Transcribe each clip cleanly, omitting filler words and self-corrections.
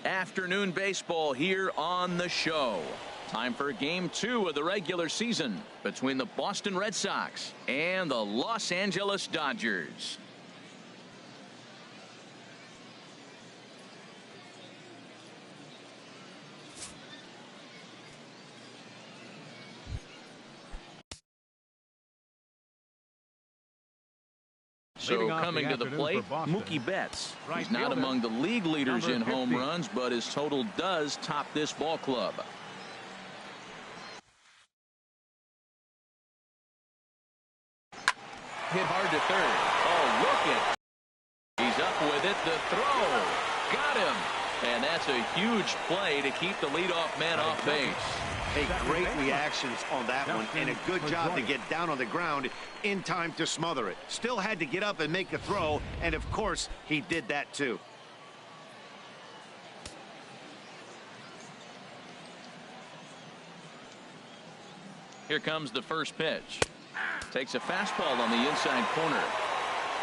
Afternoon baseball here on the show. Time for game 2 of the regular season between the Boston Red Sox and the Los Angeles Dodgers. So coming to the plate, Mookie Betts. He's not among the league leaders in home runs, but his total does top this ball club. Hit hard to third. Oh, look at. He's up with it. The throw. Got him. And that's a huge play to keep the leadoff man off base. Hey, great reactions on that one, and a good job to get down on the ground in time to smother it. Still had to get up and make a throw, and of course, he did that too. Here comes the first pitch. Takes a fastball on the inside corner.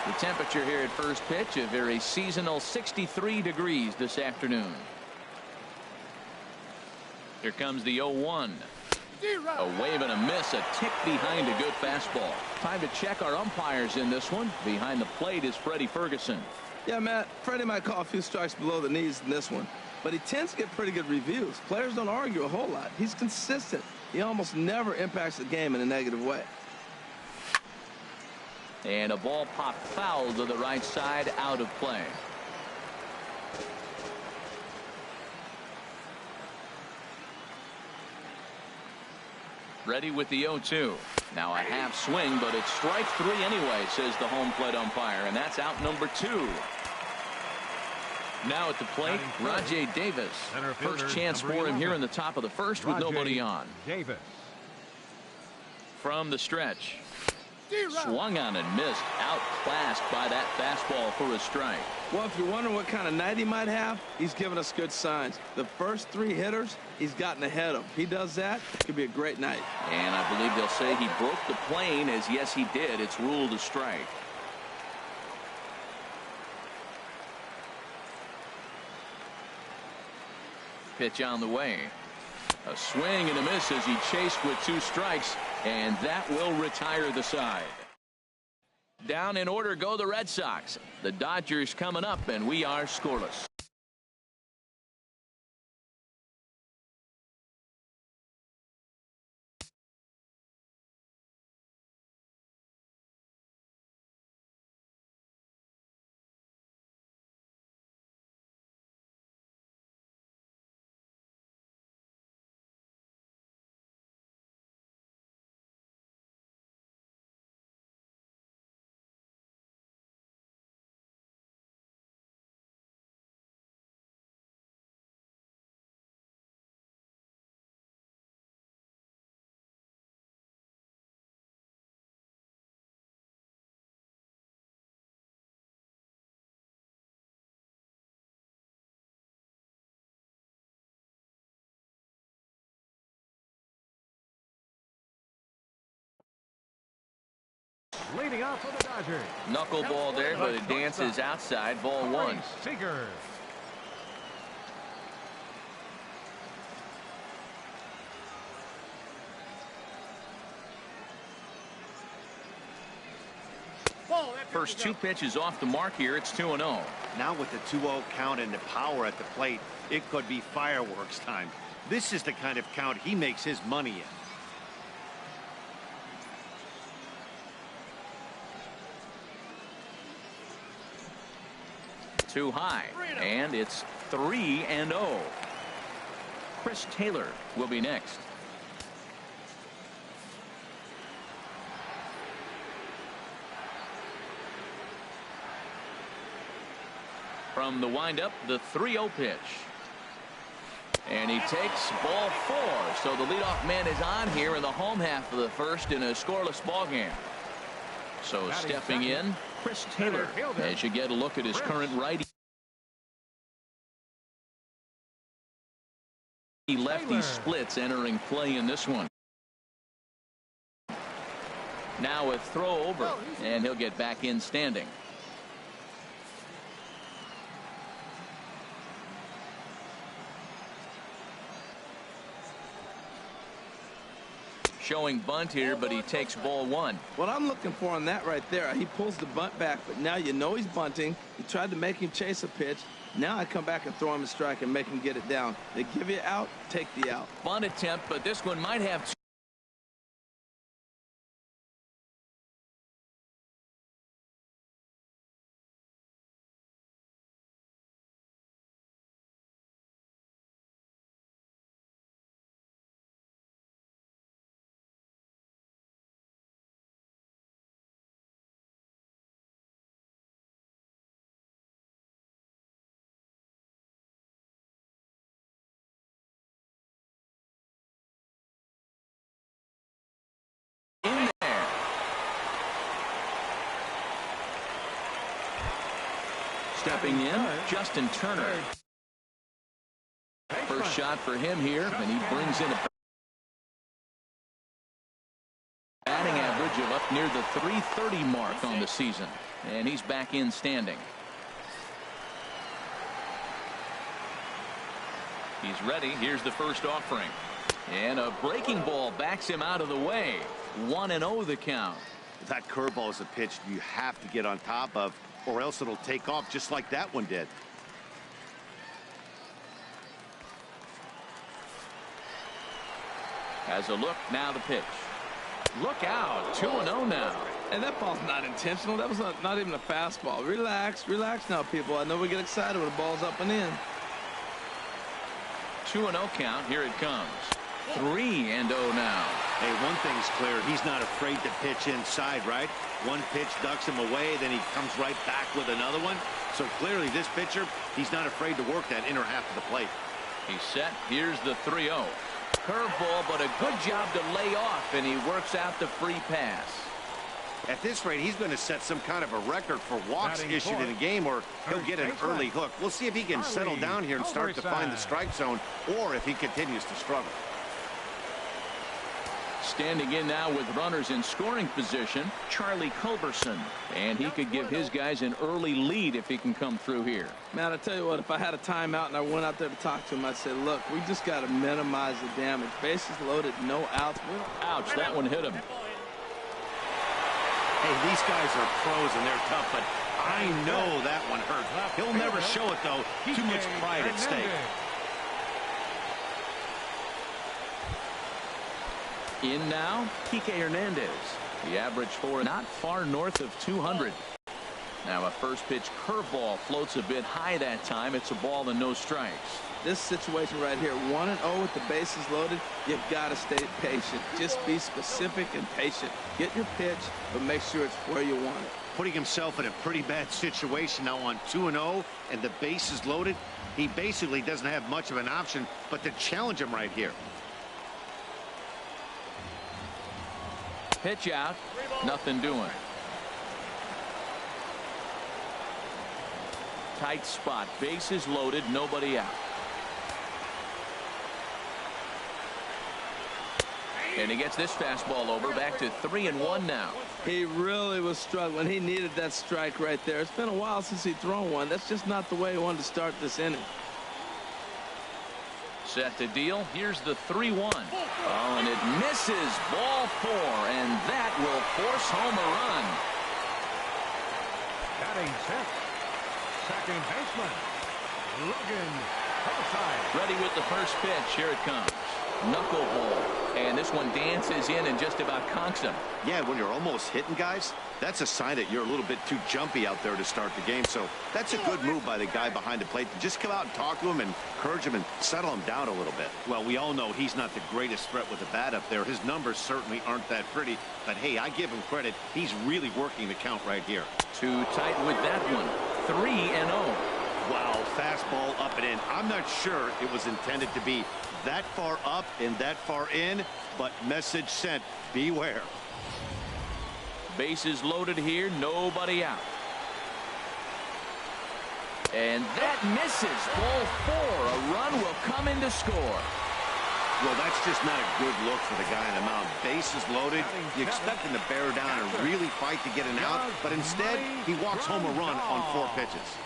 The temperature here at first pitch, a very seasonal 63 degrees this afternoon. Here comes the 0-1. A wave and a miss, a tick behind a good fastball. Time to check our umpires in this one. Behind the plate is Freddie Ferguson. Yeah, Matt, Freddie might call a few strikes below the knees in this one, but he tends to get pretty good reviews. Players don't argue a whole lot. He's consistent. He almost never impacts the game in a negative way. And a ball popped foul to the right side, out of play. Ready with the 0-2. Now a half swing, but it's strike three anyway, says the home plate umpire, and that's out number 2. Now at the plate, Rajay Davis. First chance for him here in the top of the first with nobody on. Davis. From the stretch. Swung on and missed. Outclassed by that fastball for a strike. Well, if you're wondering what kind of night he might have, he's given us good signs. The first 3 hitters, he's gotten ahead of. If he does that, it could be a great night. And I believe they'll say he broke the plane, as yes he did. It's ruled a strike. Pitch on the way. A swing and a miss as he chased with 2 strikes, and that will retire the side. Down in order go the Red Sox. The Dodgers coming up, and we are scoreless. Leading off for the Dodgers. Knuckleball there, but it dances outside. Ball 1. Seager. First 2 pitches off the mark here. It's 2-0. Now with the 2-0 count and the power at the plate, it could be fireworks time. This is the kind of count he makes his money in. Too high, and it's 3-0. Chris Taylor will be next. From the windup, the 3-0 pitch. And he takes ball 4. So the leadoff man is on here in the home half of the first in a scoreless ball game. So stepping in, Chris Taylor, as you get a look at his current righty lefty splits entering play in this one. Now a throw over, and he'll get back in standing. Showing bunt here, but he takes ball 1. What I'm looking for on that right there, he pulls the bunt back, but now you know he's bunting. He tried to make him chase a pitch. Now I come back and throw him a strike and make him get it down. They give you out, take the out. Bunt attempt, but this one might have two. Stepping in, Justin Turner. First shot for him here, and he brings in a batting average of up near the .330 mark on the season, and he's back in standing. He's ready. Here's the first offering, and a breaking ball backs him out of the way. 1-0 the count. That curveball is a pitch you have to get on top of, or else it'll take off just like that one did. Has a look, now the pitch. Look out, 2-0 now. And that ball's not intentional. That was not even a fastball. Relax, relax now, people. I know we get excited when the ball's up and in. 2-0 count, here it comes. 3-0 now. Hey, one thing's clear. He's not afraid to pitch inside, right? One pitch ducks him away, then he comes right back with another one. So clearly this pitcher, he's not afraid to work that inner half of the plate. He's set. Here's the 3-0. Curveball, but a good job to lay off, and he works out the free pass. At this rate, he's going to set some kind of a record for walks issued in a game, or he'll get an early hook. We'll see if he can settle down here and start to find the strike zone, or if he continues to struggle. Standing in now with runners in scoring position, Charlie Culberson. And he could give his guys an early lead if he can come through here. Man, I tell you what, if I had a timeout and I went out there to talk to him, I'd say, look, we just got to minimize the damage. Bases loaded, no outs. Ouch, that one hit him. Hey, these guys are pros and they're tough, but I know that one hurt. He'll never show it, though. Too much pride at stake. In now, Kike Hernandez. The average for not far north of 200. Now a first pitch curveball floats a bit high that time. It's a ball and no strikes. This situation right here, 1-0 with the bases loaded, you've got to stay patient. Just be specific and patient. Get your pitch, but make sure it's where you want it. Putting himself in a pretty bad situation now on 2-0 and the bases loaded. He basically doesn't have much of an option but to challenge him right here. Pitch out, nothing doing. Tight spot, bases loaded, nobody out. And he gets this fastball over, back to 3-1 now. He really was struggling. He needed that strike right there. It's been a while since he's thrown one. That's just not the way he wanted to start this inning. Set to deal. Here's the 3-1. Oh, and it misses. Ball 4, and that will force home a run. Batting sixth, second baseman, Logan Homicide. Ready with the first pitch. Here it comes. Knuckleball. And this one dances in and just about conks him. Yeah, when you're almost hitting guys, that's a sign that you're a little bit too jumpy out there to start the game. So that's a good move by the guy behind the plate to just come out and talk to him and encourage him and settle him down a little bit. Well, we all know he's not the greatest threat with the bat up there. His numbers certainly aren't that pretty. But, hey, I give him credit. He's really working the count right here. Too tight with that one. 3-0. Wow, fastball up and in. I'm not sure it was intended to be that far up and that far in, but message sent, beware. Bases loaded here, nobody out. And that misses. Ball 4. A run will come in to score. Well, that's just not a good look for the guy on the mound. Bases loaded. You expect him to bear down and really fight to get an out, but instead he walks home a run on 4 pitches.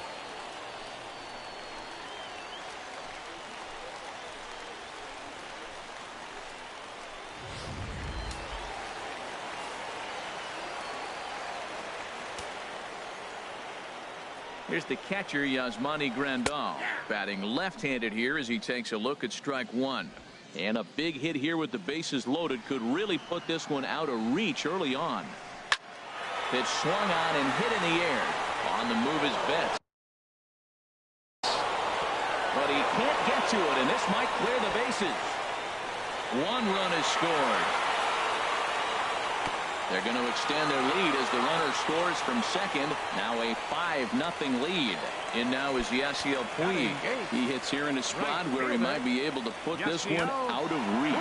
Here's the catcher, Yasmani Grandal, batting left-handed here as he takes a look at strike 1. And a big hit here with the bases loaded could really put this one out of reach early on. Pitch swung on and hit in the air. On the move is Betts. But he can't get to it, and this might clear the bases. 1 run is scored. They're going to extend their lead as the runner scores from second. Now a 5-0 lead. In now is Yasiel Puig. He hits here in a spot where he might be able to put this one out of reach.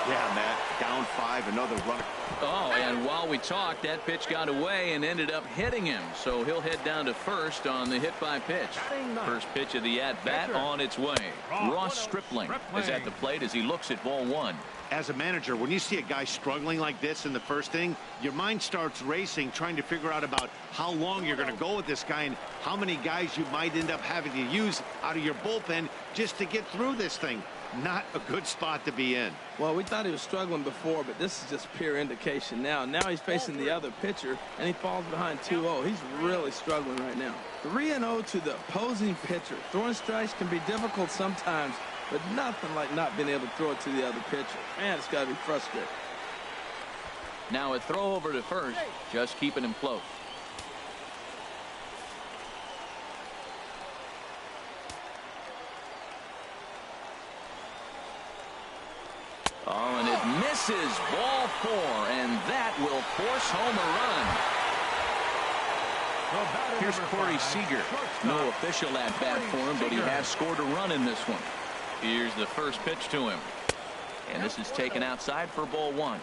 Yeah, Matt, down 5, another runner. Oh, and while we talked, that pitch got away and ended up hitting him. So he'll head down to first on the hit by pitch. First pitch of the at-bat on its way. Ross Stripling is at the plate as he looks at ball 1. As a manager, when you see a guy struggling like this in the first inning, your mind starts racing, trying to figure out about how long you're going to go with this guy and how many guys you might end up having to use out of your bullpen just to get through this thing. Not a good spot to be in. Well, we thought he was struggling before, but this is just pure indication now. Now he's facing the other pitcher, and he falls behind 2-0. He's really struggling right now. 3-0 to the opposing pitcher. Throwing strikes can be difficult sometimes, but nothing like not being able to throw it to the other pitcher. Man, it's got to be frustrating. Now a throw over to first, just keeping him close. Oh, and it misses. Ball 4, and that will force home a run. Here's Corey Seager. No official at bat for him, but he has scored a run in this one. Here's the first pitch to him, and this is taken outside for ball 1.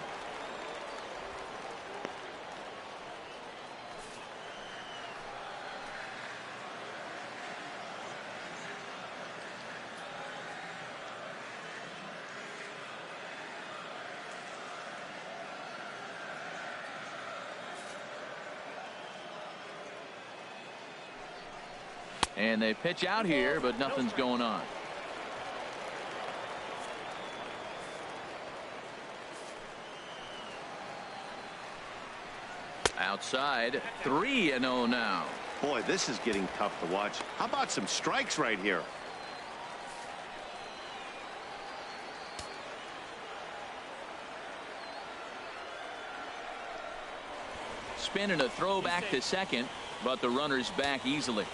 And they pitch out here, but nothing's going on. Outside, 3-0 now. Boy, this is getting tough to watch. How about some strikes right here? Spin and a throw back to second, but the runner's back easily.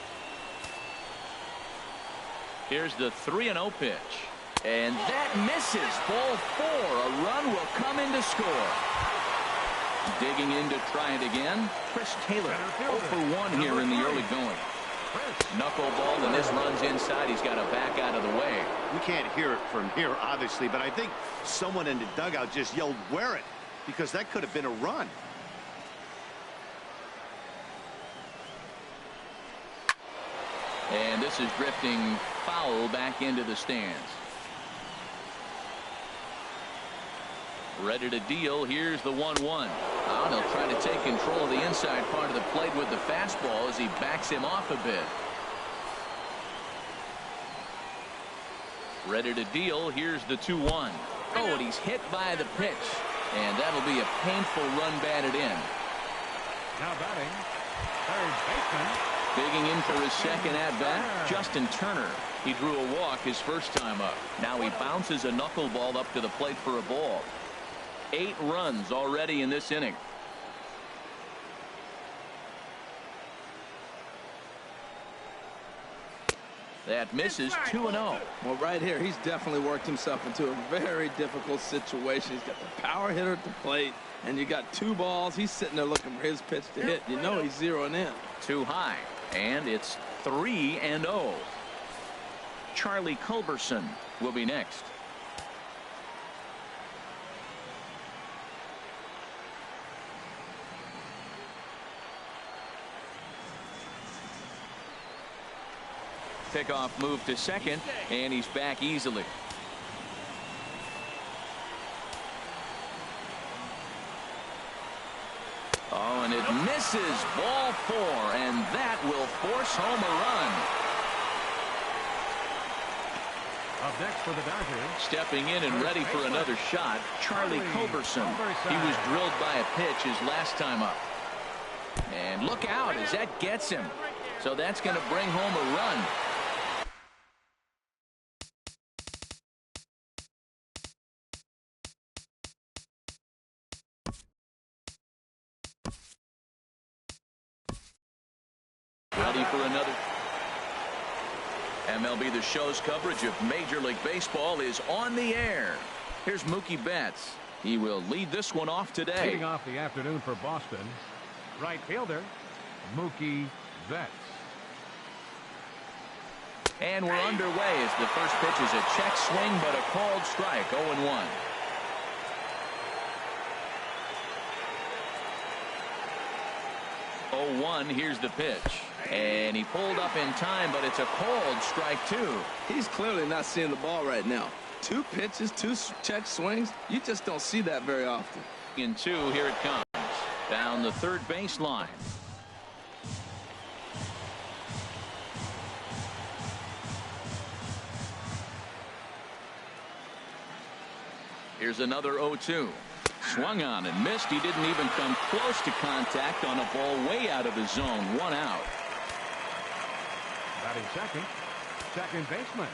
Here's the 3-0 pitch, and that misses. Ball 4. A run will come in to score. Digging in to try it again, Chris Taylor. 0 for 1 here in the early going. Knuckleball, and this runs inside. He's got to back out of the way. We can't hear it from here, obviously, but I think someone in the dugout just yelled, "Wear it," because that could have been a run. And this is drifting foul back into the stands. Ready to deal. Here's the 1-1. Oh, they'll try to take control of the inside part of the plate with the fastball as he backs him off a bit. Ready to deal. Here's the 2-1. Oh, and he's hit by the pitch. And that'll be a painful run batted in. Now batting, third baseman. Digging in for his second at-bat, Justin Turner. He drew a walk his first time up. Now he bounces a knuckleball up to the plate for a ball. 8 runs already in this inning. That misses. 2-0. Well, right here, he's definitely worked himself into a very difficult situation. He's got the power hitter at the plate, and you got 2 balls. He's sitting there looking for his pitch to hit. You know he's zeroing in. Too high, and it's 3-0. Charlie Culberson will be next. Pickoff move to second, and he's back easily. Oh, and it misses. Ball 4, and that will force home a run. Up next for the Dodgers. Stepping in and ready for another shot, Charlie Culberson. He was drilled by a pitch his last time up. And look out as that gets him. So that's going to bring home a run. Ready for another. MLB The Show's coverage of Major League Baseball is on the air. Here's Mookie Betts. He will lead this one off today. Leading off the afternoon for Boston, right fielder Mookie Betts. And we're underway as the first pitch is a check swing, but a called strike. 0-1. Here's the pitch, and he pulled up in time, but it's a called strike 2. He's clearly not seeing the ball right now. 2 pitches, 2 check swings. You just don't see that very often. In 2, here it comes down the third baseline. Here's another 0-2. Swung on and missed. He didn't even come close to contact on a ball way out of the zone. 1 out. Batting second baseman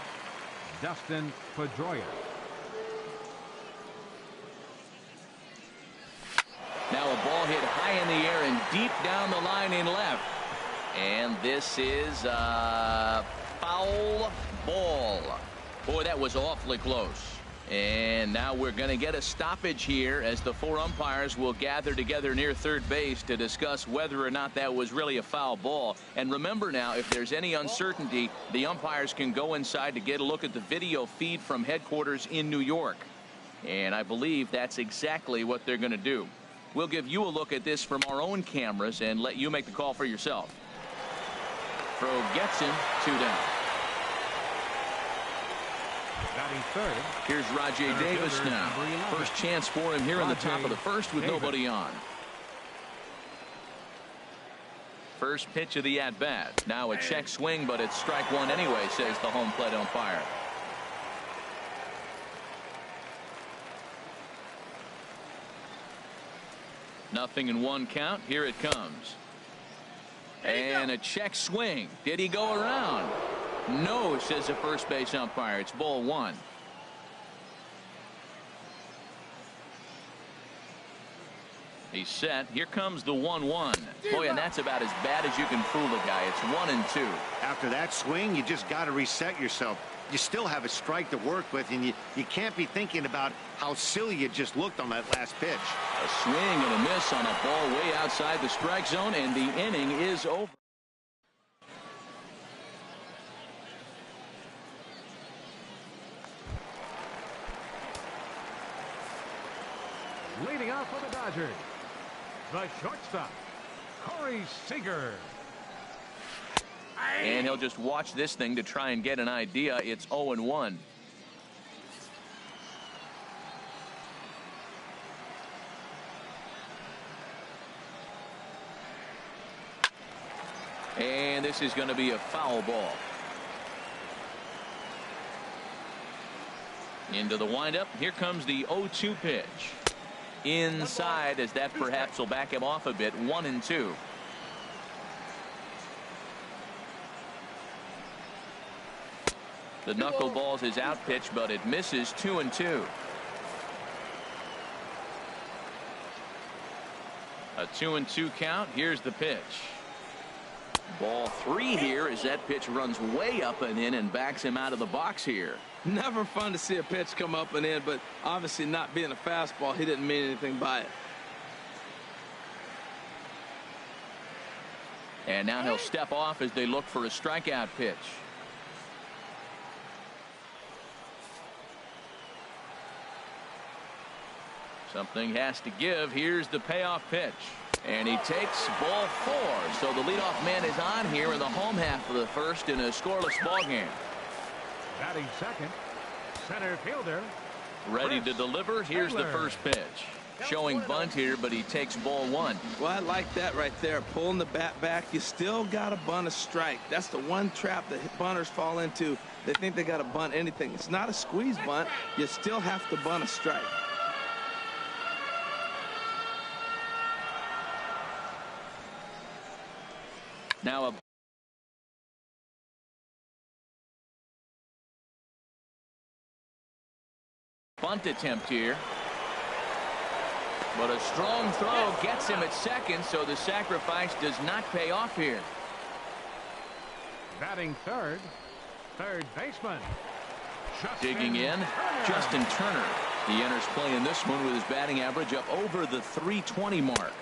Dustin Pedroia. Now a ball hit high in the air and deep down the line in left. And this is a foul ball. Boy, that was awfully close. And now we're going to get a stoppage here as the 4 umpires will gather together near third base to discuss whether or not that was really a foul ball. And remember now, if there's any uncertainty, the umpires can go inside to get a look at the video feed from headquarters in New York. And I believe that's exactly what they're going to do. We'll give you a look at this from our own cameras and let you make the call for yourself. Throw gets him, 2 down. Batting third. Here's Rajay Davis now. First chance for him here in the top of the first with nobody on. First pitch of the at-bat. Now a check swing, but it's strike 1 anyway, says the home plate umpire. Nothing in 1 count. Here it comes. And a check swing. Did he go around? No, says the first base umpire. It's ball 1. He's set. Here comes the 1-1. Boy, and that's about as bad as you can fool a guy. It's 1-2. After that swing, you just got to reset yourself. You still have a strike to work with, and you can't be thinking about how silly you just looked on that last pitch. A swing and a miss on a ball way outside the strike zone, and the inning is over. Leading off for the Dodgers, the shortstop, Corey Seager. And he'll just watch this thing to try and get an idea. It's 0-1. And this is going to be a foul ball. Into the windup. Here comes the 0-2 pitch. Inside, as that perhaps will back him off a bit. 1-2. The knuckleballs is out pitch, but it misses. 2-2. A 2-2 count. Here's the pitch. Ball 3 here as that pitch runs way up and in and backs him out of the box here. Never fun to see a pitch come up and in, but obviously not being a fastball, he didn't mean anything by it. And now he'll step off as they look for a strikeout pitch. Something has to give. Here's the payoff pitch. And he takes ball 4. So the leadoff man is on here in the home half of the first in a scoreless ball game. Batting second, center fielder. Ready to deliver. Here's the first pitch. Showing bunt here, but he takes ball 1. Well, I like that right there. Pulling the bat back. You still got to bunt a strike. That's the one trap that bunters fall into. They think they got to bunt anything. It's not a squeeze bunt. You still have to bunt a strike. Now a bunt attempt here. But a strong throw gets him at second, so the sacrifice does not pay off here. Batting third, third baseman. Digging in, Justin Turner. He enters play in this one with his batting average up over the 320 mark.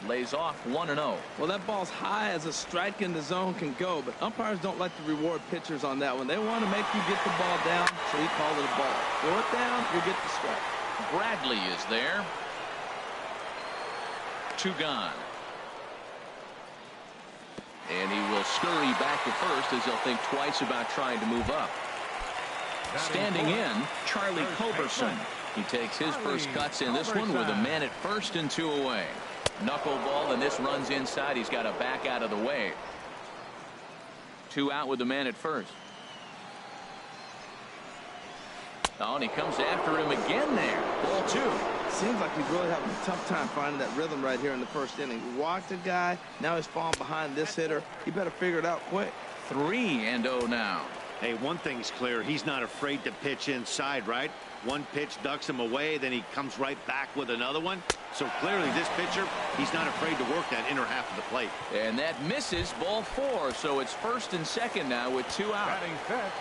Lays off 1-0. Well, that ball's high as a strike in the zone can go, but umpires don't like to reward pitchers on that one. They want to make you get the ball down, so he called it a ball. Throw it down, you get the strike. Bradley is there. 2 gone. And he will scurry back to first as he'll think twice about trying to move up. Standing in, Charlie Culberson. He takes his first cuts in this one with a man at first and 2 away. Knuckleball, and this runs inside. He's got to back out of the way. 2 out with the man at first. Oh, and he comes after him again there. Ball 2. Seems like he's really having a tough time finding that rhythm right here in the first inning. He walked a guy. Now he's falling behind this hitter. He better figure it out quick. 3-0 now. Hey, one thing's clear. He's not afraid to pitch inside, right? One pitch ducks him away, then he comes right back with another one. So clearly this pitcher, he's not afraid to work that inner half of the plate. And that misses, ball 4. So it's first and second now with 2 out. Batting fifth.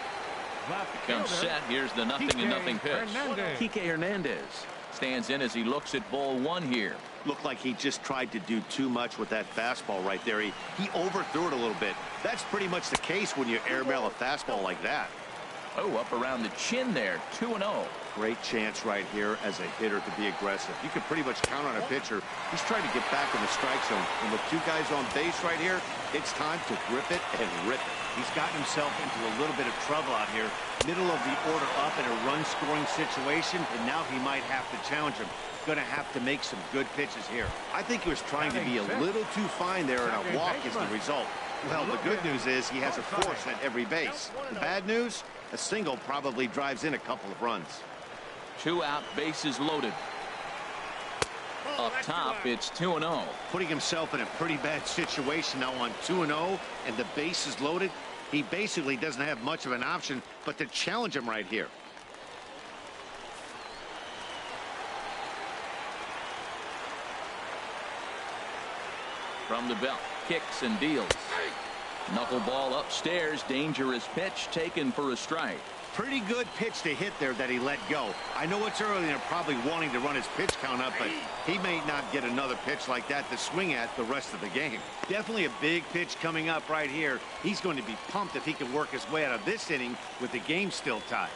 Left Comes fielder, set. Here's the 0-0 pitch. Hernandez. Kike Hernandez stands in as he looks at ball 1 here. Looked like he just tried to do too much with that fastball right there. He overthrew it a little bit. That's pretty much the case when you airmail a fastball like that. Oh, up around the chin there. 2-0. Great chance right here as a hitter to be aggressive. You can pretty much count on a pitcher. He's trying to get back in the strike zone. And with 2 guys on base right here, it's time to grip it and rip it. He's gotten himself into a little bit of trouble out here. Middle of the order up in a run-scoring situation, and now he might have to challenge him. Going to have to make some good pitches here. I think he was trying to be a little too fine there, and a walk is the result. Well, the good news is he has a force at every base. The bad news, a single probably drives in a couple of runs. 2 out, bases loaded. Up top, it's 2-0. Putting himself in a pretty bad situation now on 2-0, and the bases loaded. He basically doesn't have much of an option but to challenge him right here. From the belt, kicks and deals. Knuckleball upstairs, dangerous pitch taken for a strike. Pretty good pitch to hit there that he let go. I know it's early and they're probably wanting to run his pitch count up, but he may not get another pitch like that to swing at the rest of the game. Definitely a big pitch coming up right here. He's going to be pumped if he can work his way out of this inning with the game still tied.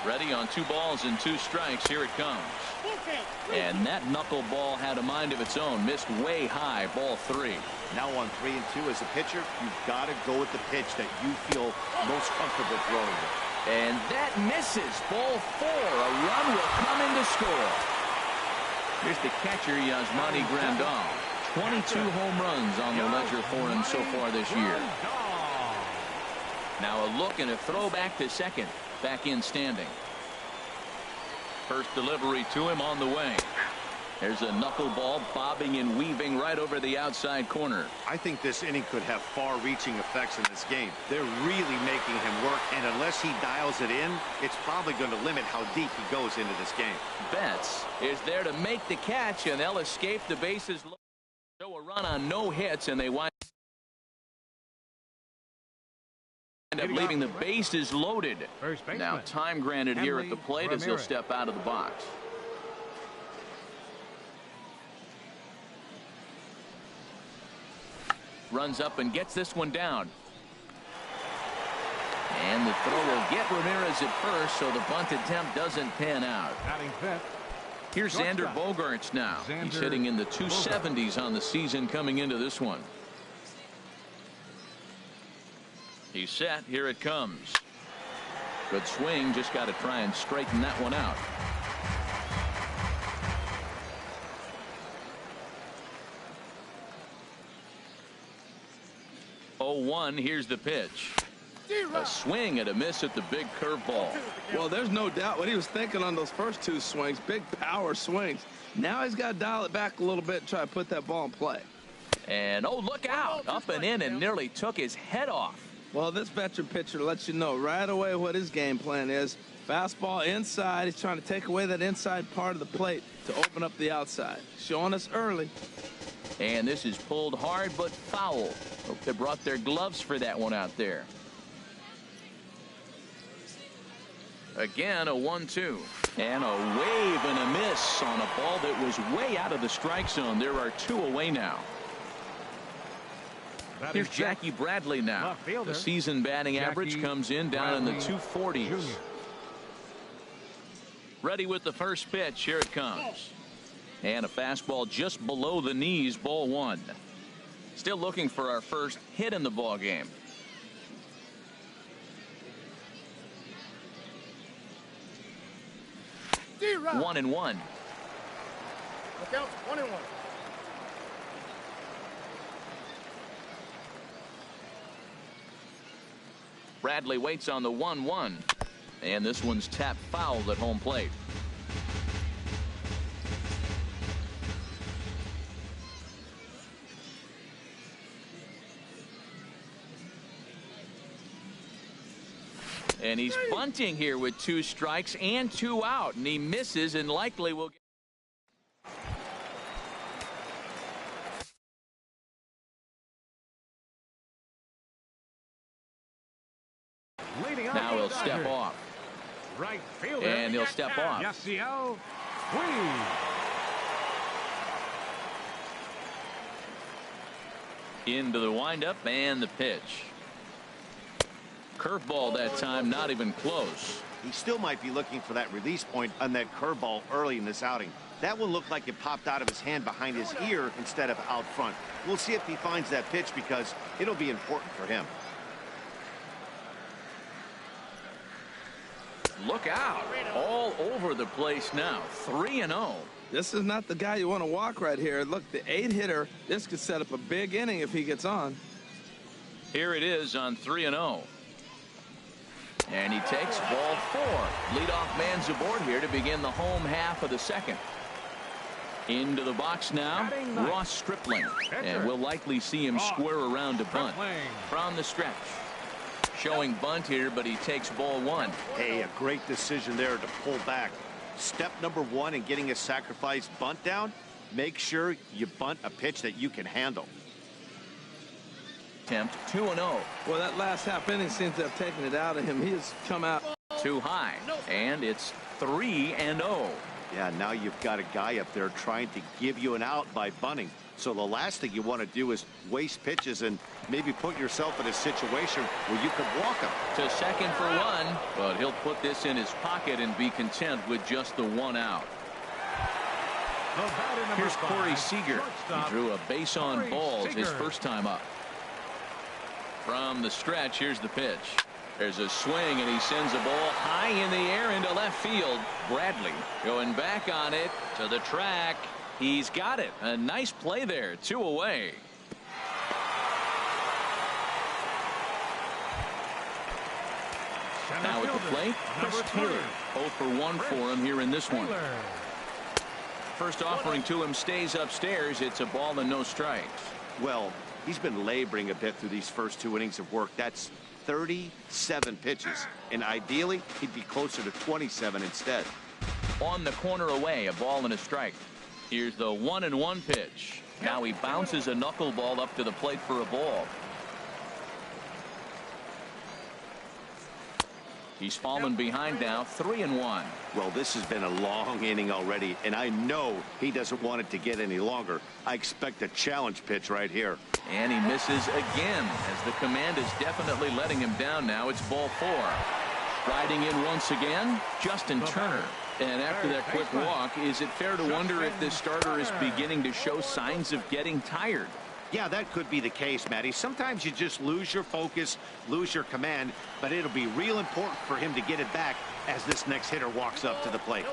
Ready on 2 balls and 2 strikes. Here it comes. And that knuckleball had a mind of its own. Missed way high. Ball 3. Now on 3 and 2 as a pitcher, you've got to go with the pitch that you feel most comfortable throwing with. And that misses. Ball 4. A run will come in to score. Here's the catcher, Yasmani Grandal. 22 home runs on the ledger for him so far this year. Now a look and a throw back to second. Back in standing. First delivery to him on the way. There's a knuckleball bobbing and weaving right over the outside corner. I think this inning could have far-reaching effects in this game. They're really making him work, and unless he dials it in, it's probably going to limit how deep he goes into this game. Betts is there to make the catch, and they'll escape the bases. Show a run on no hits, and they wind up leaving the bases loaded. Now time granted here at the plate as he'll step out of the box. Runs up and gets this one down. And the throw will get Ramirez at first, so the bunt attempt doesn't pan out. Here's Xander Bogaerts now. He's hitting in the 270s on the season coming into this one. He's set. Here it comes. Good swing. Just got to try and straighten that one out. Oh, 1. Here's the pitch. A swing and a miss at the big curveball. Well, there's no doubt what he was thinking on those first 2 swings. Big power swings. Now he's got to dial it back a little bit and try to put that ball in play. And oh, look out. Up and in and nearly took his head off. Well, this veteran pitcher lets you know right away what his game plan is. Fastball inside. He's trying to take away that inside part of the plate to open up the outside. Showing us early. And this is pulled hard but foul. Hope they brought their gloves for that one out there. Again, a 1-2. And a wave and a miss on a ball that was way out of the strike zone. There are 2 away now. Here's Jackie Bradley now. The season batting average comes in down in the 240s. Ready with the first pitch. Here it comes. And a fastball just below the knees. Ball 1. Still looking for our first hit in the ball game. D-Rock. 1-1. Look out, 1-1. Bradley waits on the 1-1. And this one's tapped foul at home plate. And he's bunting here with 2 strikes and 2 out, and he misses and likely will get. Now he'll step off. Right fielder. And he'll step off. Yasiel Puig. Into the windup and the pitch. Curveball that time, not even close. He still might be looking for that release point on that curveball early in this outing. That one looked like it popped out of his hand behind his ear instead of out front. We'll see if he finds that pitch because it'll be important for him. Look out. All over the place now. 3-0. This is not the guy you want to walk right here. Look, the 8-hitter, this could set up a big inning if he gets on. Here it is on 3-0. And he takes ball 4. Leadoff man's aboard here to begin the home half of the second. Into the box now, Ross Stripling. And we'll likely see him square around to bunt. From the stretch. Showing bunt here, but he takes ball 1. Hey, a great decision there to pull back. Step number 1 in getting a sacrifice bunt down, make sure you bunt a pitch that you can handle. Attempt 2-0. Well, that last half inning seems to have taken it out of him. He has come out too high, and it's 3-0. Yeah, now you've got a guy up there trying to give you an out by bunting. So the last thing you want to do is waste pitches and maybe put yourself in a situation where you could walk him. To second for 1, but he'll put this in his pocket and be content with just the 1 out. Here's Corey Seager. He drew a base on balls his first time up. From the stretch, here's the pitch. There's a swing, and he sends a ball high in the air into left field. Bradley going back on it to the track. He's got it. A nice play there. 2 away. Now at the plate, Chris Taylor. 0 for 1 for him here in this one. First offering to him stays upstairs. It's a ball and no strikes. Well, he's been laboring a bit through these first 2 innings of work. That's 37 pitches, and ideally he'd be closer to 27 instead. On the corner away, a ball and a strike. Here's the 1-1 pitch. Now he bounces a knuckleball up to the plate for a ball. He's fallen behind now, 3-1. Well, this has been a long inning already, and I know he doesn't want it to get any longer. I expect a challenge pitch right here. And he misses again, as the command is definitely letting him down now. It's ball 4. Riding in once again, Justin Turner. And after that quick walk, is it fair to wonder if this starter is beginning to show signs of getting tired? Yeah, that could be the case, Matty. Sometimes you just lose your focus, lose your command, but it'll be real important for him to get it back as this next hitter walks up to the plate.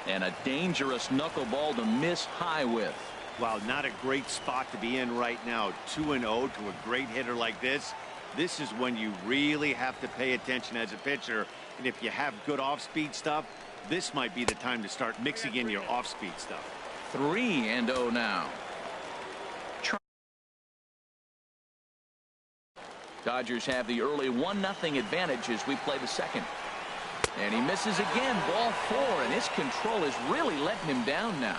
And a dangerous knuckleball to miss high with. Wow, not a great spot to be in right now. 2-0 to a great hitter like this. This is when you really have to pay attention as a pitcher. And if you have good off-speed stuff, this might be the time to start mixing in your off-speed stuff. 3-0 now. Dodgers have the early 1-0 advantage as we play the second. And he misses again, ball 4, and his control is really letting him down now.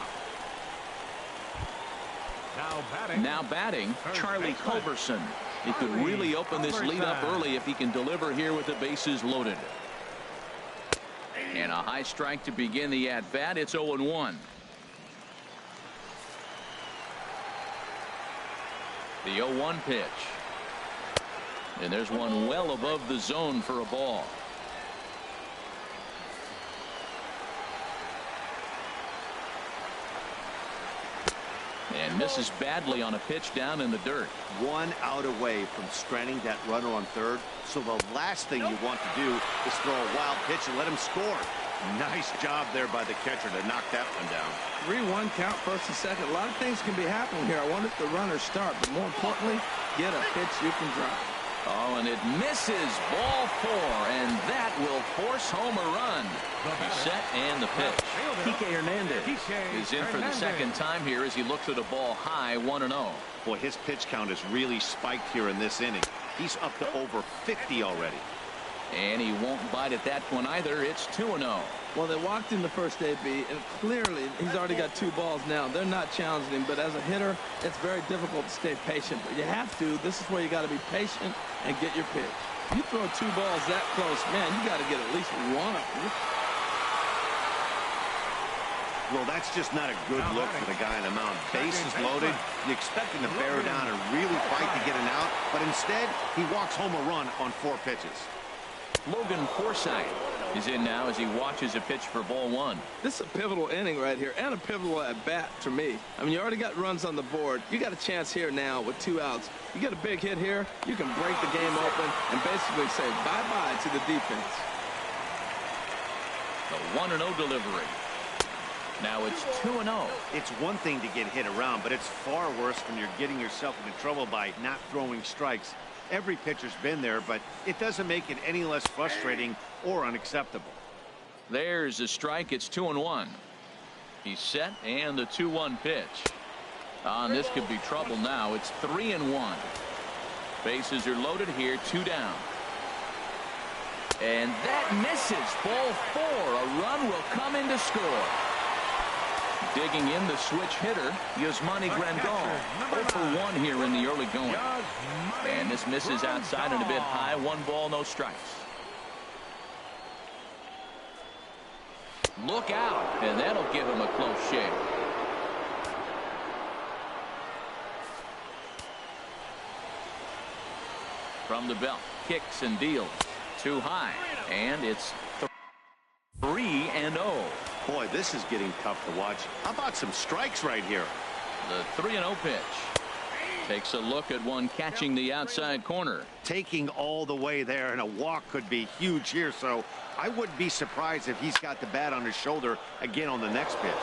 Now batting, Charlie Culberson. He could really open this lead up early if he can deliver here with the bases loaded. And a high strike to begin the at-bat. It's 0-1. The 0-1 pitch. And there's one well above the zone for a ball. And misses badly on a pitch down in the dirt. 1 out away from stranding that runner on third. So the last thing you want to do is throw a wild pitch and let him score. Nice job there by the catcher to knock that one down. 3-1 count, first and second. A lot of things can be happening here. I wonder if the runners start, but more importantly, get a pitch you can drive. Oh, and it misses, ball 4, and that will force home a run. He's set and the pitch. Kike Hernandez is in for the second time here as he looks at a ball high, 1-0. Boy, his pitch count has really spiked here in this inning. He's up to over 50 already. And he won't bite at that one either. It's 2-0. Well, they walked in the first AB, and clearly he's already got 2 balls now. They're not challenging him, but as a hitter, it's very difficult to stay patient. But you have to. This is where you got to be patient and get your pitch. You throw 2 balls that close, man, you got to get at least 1 of them. Well, that's just not a good look for the guy on the mound. Bases loaded. You expect him to bear down and really fight to get an out, but instead, he walks home a run on 4 pitches. Logan Forsythe is in now as he watches a pitch for ball 1. This is a pivotal inning right here and a pivotal at bat to me. I mean, you already got runs on the board. You got a chance here now with 2 outs. You get a big hit here, you can break the game open and basically say bye-bye to the defense. The 1-0 delivery. Now it's 2-0. It's one thing to get hit around, but it's far worse when you're getting yourself into trouble by not throwing strikes. Every pitcher's been there, but it doesn't make it any less frustrating or unacceptable. There's a strike. It's 2-1. He's set, and the 2-1 pitch. And this could be trouble now. It's 3-1. Bases are loaded here. 2 down. And that misses. Ball 4. A run will come in to score. Digging in the switch hitter, Yasmani Grandal. 0 for 1 here in the early going. And this misses outside and a bit high. 1 ball, no strikes. Look out, and that'll give him a close shave. From the belt, kicks and deals. Too high, and it's 3-0. Boy, this is getting tough to watch. How about some strikes right here? The 3-0 pitch. Takes a look at one catching the outside corner. Taking all the way there, and a walk could be huge here, so I wouldn't be surprised if he's got the bat on his shoulder again on the next pitch.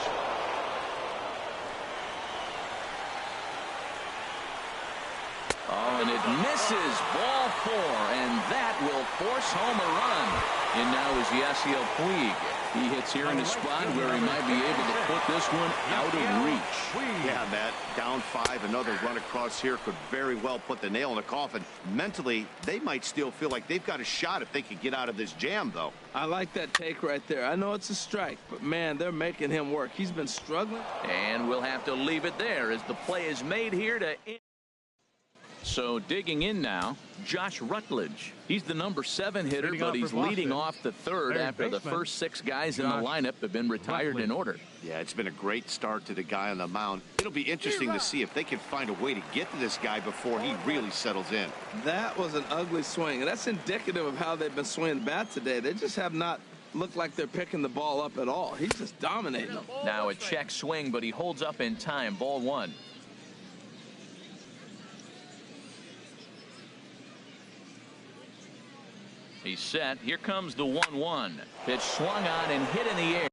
Oh, and it misses. Ball 4, and that will force home a run. And now is Yasiel Puig. He hits here in a spot where he might be able to put this one out of reach. Yeah, Matt, down 5, another run across here could very well put the nail in the coffin. Mentally, they might still feel like they've got a shot if they could get out of this jam, though. I like that take right there. I know it's a strike, but man, they're making him work. He's been struggling. And we'll have to leave it there as the play is made here to end. So digging in now, Josh Rutledge. He's the number 7 hitter, but he's leading off the 3rd after the first 6 guys in the lineup have been retired in order. Yeah, it's been a great start to the guy on the mound. It'll be interesting to see if they can find a way to get to this guy before he really settles in. That was an ugly swing, and that's indicative of how they've been swinging the bat today. They just have not looked like they're picking the ball up at all. He's just dominating them. Now a check swing, but he holds up in time. Ball 1. He's set. Here comes the 1-1. Pitch swung on and hit in the air.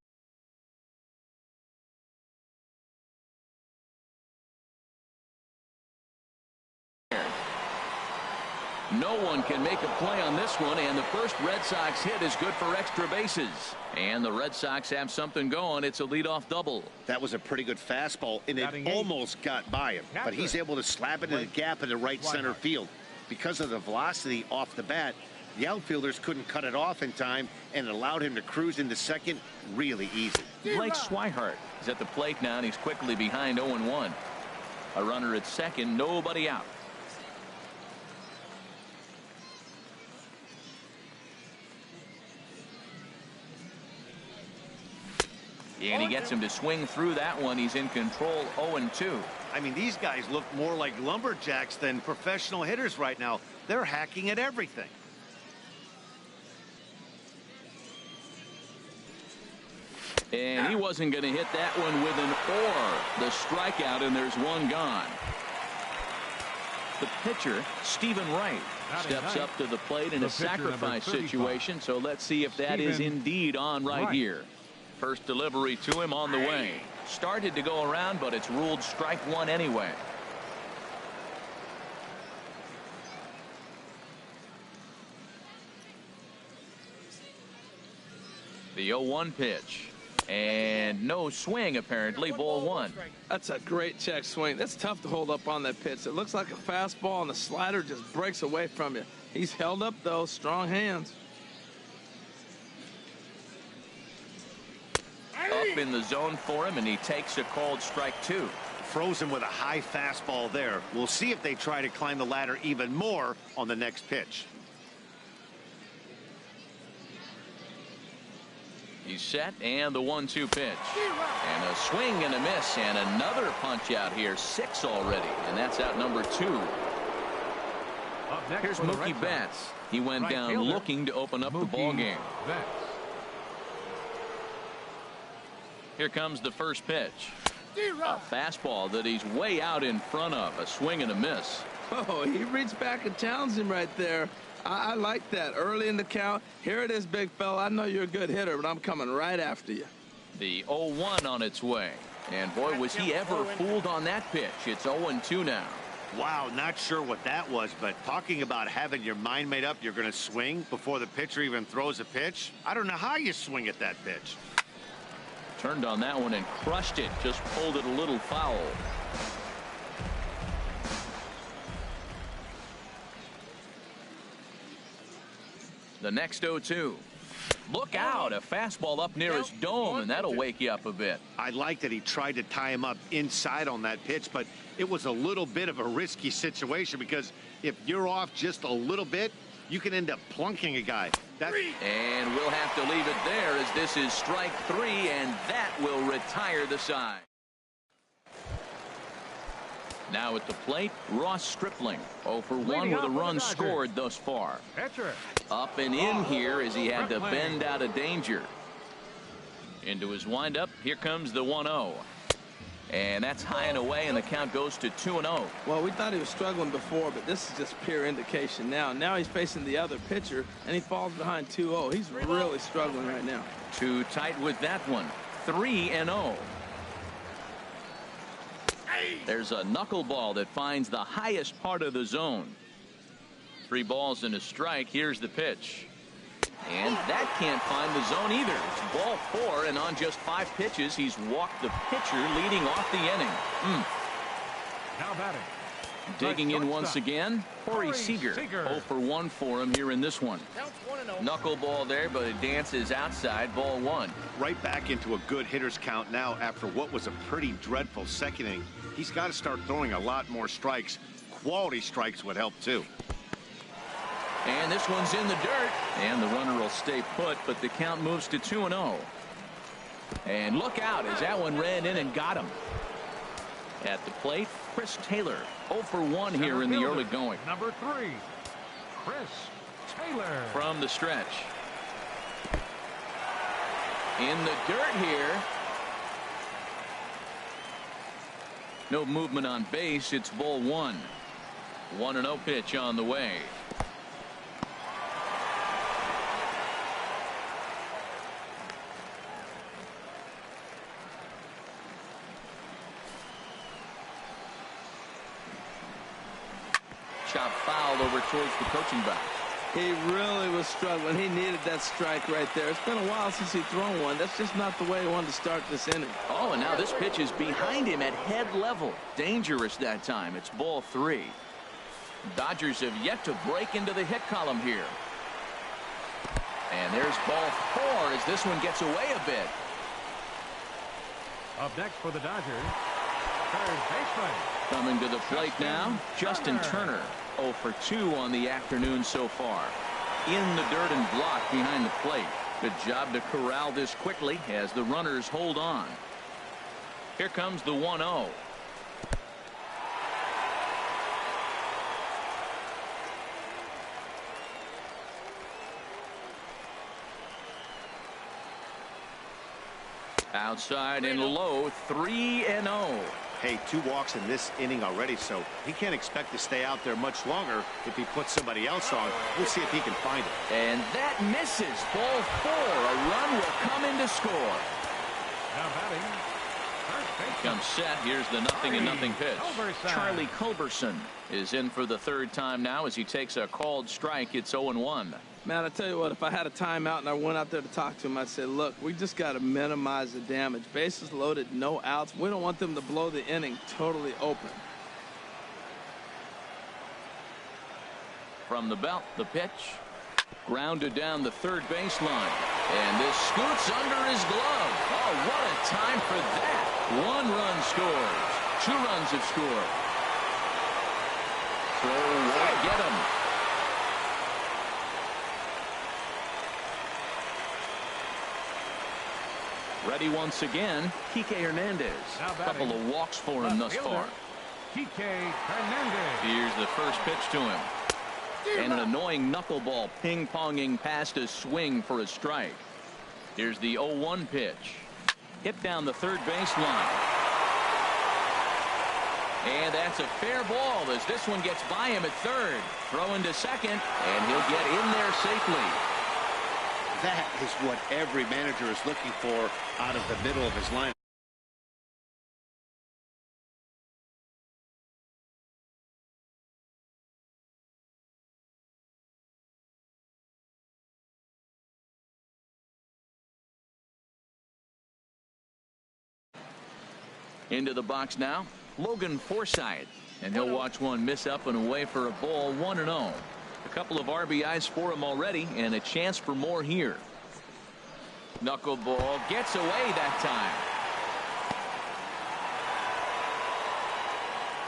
No one can make a play on this one, and the first Red Sox hit is good for extra bases. And the Red Sox have something going. It's a leadoff double. That was a pretty good fastball, and it almost got by him. But he's able to slap it in the gap in the right center field. Because of the velocity off the bat, the outfielders couldn't cut it off in time, and it allowed him to cruise into second really easy. Blake Swihart is at the plate now, and he's quickly behind 0-1. A runner at second, nobody out. And he gets him to swing through that one. He's in control, 0-2. I mean, these guys look more like lumberjacks than professional hitters right now. They're hacking at everything. And he wasn't going to hit that one with an or. The strikeout, and there's one gone. The pitcher, Stephen Wright, steps up to the plate in a sacrifice situation. So let's see if that is indeed on right here. First delivery to him on the way. Started to go around, but it's ruled strike 1 anyway. The 0-1 pitch. And no swing, apparently. Ball 1. That's a great check swing. That's tough to hold up on that pitch. It looks like a fastball, and the slider just breaks away from you. He's held up, though. Strong hands. in the zone for him, and he takes a called strike 2. Frozen with a high fastball there. We'll see if they try to climb the ladder even more on the next pitch. He's set, and the 1-2 pitch. And a swing and a miss, and another punch out here. 6 already, and that's out number 2. Here's Mookie Betts. He went down looking to open up the ball game. Here comes the first pitch. A fastball that he's way out in front of. A swing and a miss. Oh, he reached back and challenged him right there. I like that. Early in the count. Here it is, big fella. I know you're a good hitter, but I'm coming right after you. The 0-1 on its way. And boy, was he ever fooled on that pitch. It's 0-2 now. Wow, not sure what that was, but talking about having your mind made up you're going to swing before the pitcher even throws a pitch. I don't know how you swing at that pitch. Turned on that one and crushed it. Just pulled it a little foul. The next 0-2. Look out. A fastball up near his dome, and that'll wake you up a bit. I like that he tried to tie him up inside on that pitch, but it was a little bit of a risky situation because if you're off just a little bit, you can end up plunking a guy. And we'll have to leave it there as this is strike 3, and that will retire the side. Now at the plate, Ross Stripling. 0 for 1 with a run scored thus far. Up and in here as he had to bend out of danger. Into his windup. Here comes the 1-0. And that's high and away, and the count goes to 2-0. Well, we thought he was struggling before, but this is just pure indication now. Now he's facing the other pitcher, and he falls behind 2-0. He's really struggling right now. Too tight with that one. 3-0. There's a knuckleball that finds the highest part of the zone. 3 balls and a strike. Here's the pitch. And that can't find the zone either. It's ball 4, and on just 5 pitches, he's walked the pitcher leading off the inning. Now batting. Digging in once again, Corey Seager. 0 for 1 for him here in this one. Knuckleball there, but it dances outside. Ball 1. Right back into a good hitter's count now after what was a pretty dreadful second inning. He's got to start throwing a lot more strikes. Quality strikes would help too. And this one's in the dirt, and the runner will stay put, but the count moves to 2-0. And look out as that one ran in and got him. At the plate, Chris Taylor. 0 for 1 here in the early going. Number 3, Chris Taylor. From the stretch. In the dirt here. No movement on base. It's ball 1. 1-0 pitch on the way. Chop foul over towards the coaching box. He really was struggling. He needed that strike right there. It's been a while since he's thrown one. That's just not the way he wanted to start this inning. Oh, and now this pitch is behind him at head level. Dangerous that time. It's ball 3. Dodgers have yet to break into the hit column here. And there's ball 4 as this one gets away a bit. Up next for the Dodgers, third baseman. Coming to the plate now, Justin Turner. 0 for 2 on the afternoon so far. In the dirt and blocked behind the plate. Good job to corral this quickly as the runners hold on. Here comes the 1-0. Outside and low, 3-0. Hey, 2 walks in this inning already, so he can't expect to stay out there much longer if he puts somebody else on. We'll see if he can find it. And that misses. Ball 4. A run will come in to score. Now batting, first baseman. Comes set. Here's the 0-0 pitch. Culberson. Charlie Culberson is in for the 3rd time now as he takes a called strike. It's 0-1. Man, I tell you what, if I had a timeout and I went out there to talk to him, I'd say, look, we just got to minimize the damage. Bases loaded, no outs. We don't want them to blow the inning totally open. From the belt, the pitch. Grounded down the 3rd baseline. And this scoots under his glove. Oh, what a time for that. 1 run scores. 2 runs have scored. So won't get him. Ready once again, Kike Hernandez. Now A couple of walks for him thus far. Kike Hernandez. Here's the first pitch to him. And an annoying knuckleball ping-ponging past a swing for a strike. Here's the 0-1 pitch. Hit down the third baseline. And that's a fair ball as this one gets by him at third. Throw into second, and he'll get in there safely. That is what every manager is looking for out of the middle of his lineup. Into the box now, Logan Forsythe, and he'll watch one miss up and away for a ball. 1-0. A couple of RBIs for him already, and a chance for more here. Knuckleball gets away that time.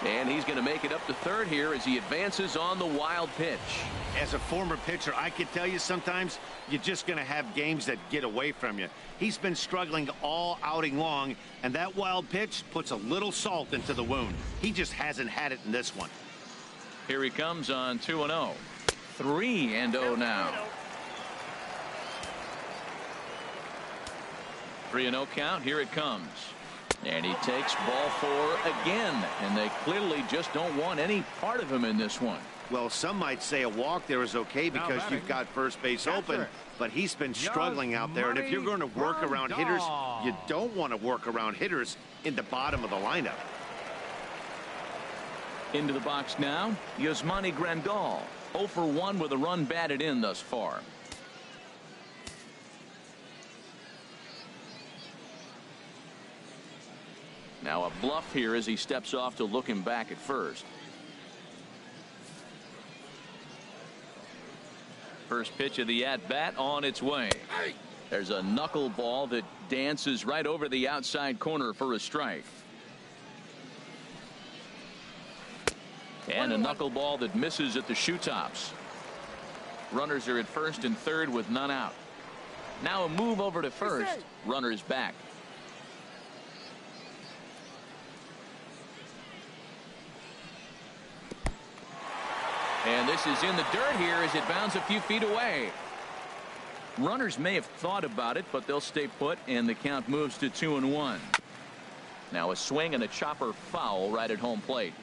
And he's going to make it up to third here as he advances on the wild pitch. As a former pitcher, I can tell you sometimes you're just going to have games that get away from you. He's been struggling all outing long, and that wild pitch puts a little salt into the wound. He just hasn't had it in this one. Here he comes on 2-0. 3-0 now. 3-0 count. Here it comes. And he takes ball 4 again. And they clearly just don't want any part of him in this one. Well, some might say a walk there is okay because you've got first base open, but he's been struggling out there. And if you're going to work around hitters, you don't want to work around hitters in the bottom of the lineup. Into the box now, Yasmani Grandal. 0 for 1 with a run batted in thus far. Now a bluff here as he steps off to look him back at first. First pitch of the at-bat on its way. There's a knuckleball that dances right over the outside corner for a strike. And a knuckleball that misses at the shoe tops. Runners are at first and third with none out. Now a move over to first. Runners back. And this is in the dirt here as it bounds a few feet away. Runners may have thought about it, but they'll stay put, and the count moves to 2-1. Now a swing and a chopper foul right at home plate.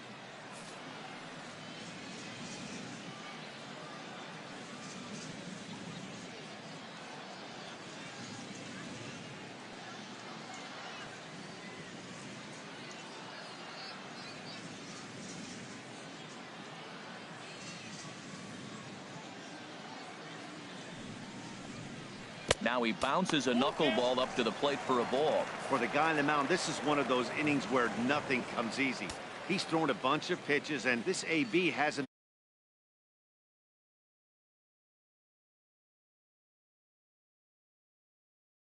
Now he bounces a knuckleball up to the plate for a ball. For the guy on the mound, this is one of those innings where nothing comes easy. He's thrown a bunch of pitches, and this AB hasn't